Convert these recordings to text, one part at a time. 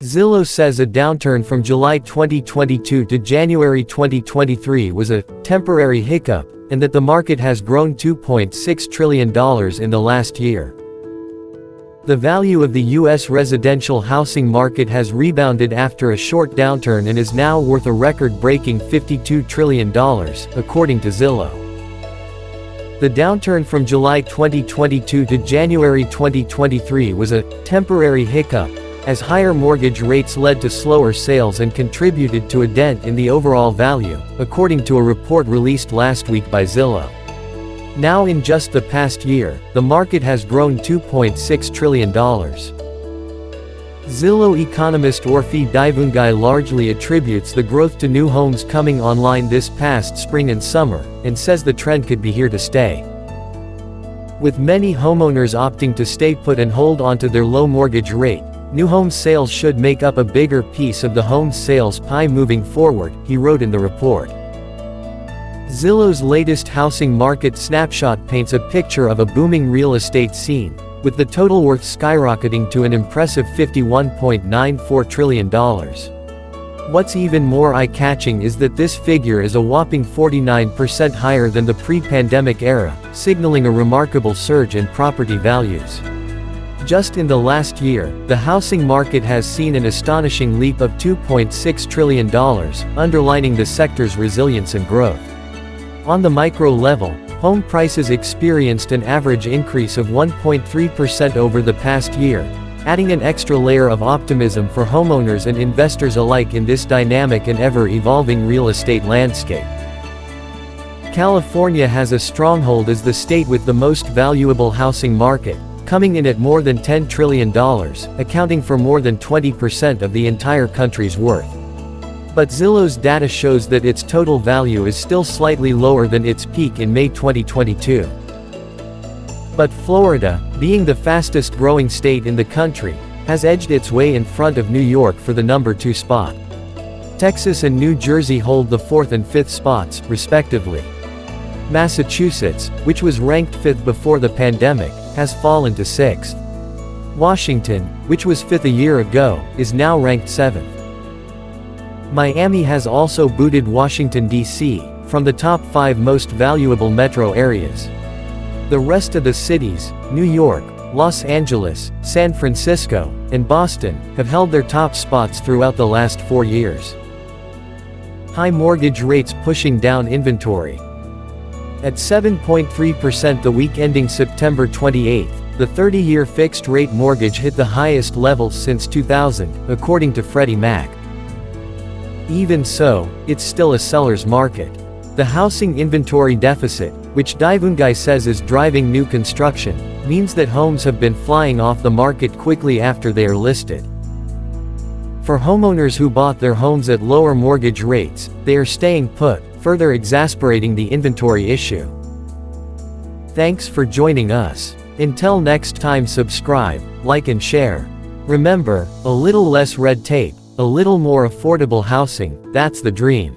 Zillow says a downturn from July 2022 to January 2023 was a temporary hiccup, and that the market has grown $2.6 trillion in the last year. The value of the U.S. residential housing market has rebounded after a short downturn and is now worth a record-breaking $52 trillion, according to Zillow. The downturn from July 2022 to January 2023 was a temporary hiccup, as higher mortgage rates led to slower sales and contributed to a dent in the overall value, according to a report released last week by Zillow. Now, in just the past year, the market has grown $2.6 trillion. Zillow economist Orphe Divounguy largely attributes the growth to new homes coming online this past spring and summer, and says the trend could be here to stay. With many homeowners opting to stay put and hold onto their low mortgage rate, new home sales should make up a bigger piece of the home sales pie moving forward, he wrote in the report. Zillow's latest housing market snapshot paints a picture of a booming real estate scene, with the total worth skyrocketing to an impressive $51.94 trillion. What's even more eye-catching is that this figure is a whopping 49% higher than the pre-pandemic era, signaling a remarkable surge in property values. Just in the last year, the housing market has seen an astonishing leap of $2.6 trillion, underlining the sector's resilience and growth. On the micro level, home prices experienced an average increase of 1.3% over the past year, adding an extra layer of optimism for homeowners and investors alike in this dynamic and ever-evolving real estate landscape. California has a stronghold as the state with the most valuable housing market, coming in at more than $10 trillion, accounting for more than 20% of the entire country's worth. But Zillow's data shows that its total value is still slightly lower than its peak in May 2022. But Florida, being the fastest growing state in the country, has edged its way in front of New York for the number 2 spot. Texas and New Jersey hold the 4th and 5th spots, respectively. Massachusetts, which was ranked 5th before the pandemic, has fallen to 6th. Washington, which was 5th a year ago, is now ranked 7th. Miami has also booted Washington, D.C., from the top 5 most valuable metro areas. The rest of the cities, New York, Los Angeles, San Francisco, and Boston, have held their top spots throughout the last 4 years. High mortgage rates pushing down inventory. At 7.3% the week ending September 28, the 30-year fixed-rate mortgage hit the highest level since 2000, according to Freddie Mac. Even so, it's still a seller's market. The housing inventory deficit, which Divounguy says is driving new construction, means that homes have been flying off the market quickly after they are listed. For homeowners who bought their homes at lower mortgage rates, they are staying put, further exacerbating the inventory issue. Thanks for joining us. Until next time, subscribe, like and share. Remember, a little less red tape, a little more affordable housing, that's the dream.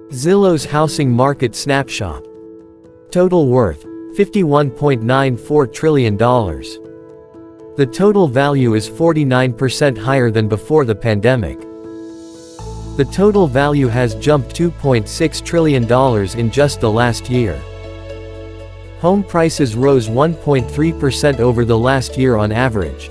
Zillow's housing market snapshot. Total worth, $51.94 trillion. The total value is 49% higher than before the pandemic. The total value has jumped $2.6 trillion in just the last year. Home prices rose 1.3% over the last year on average.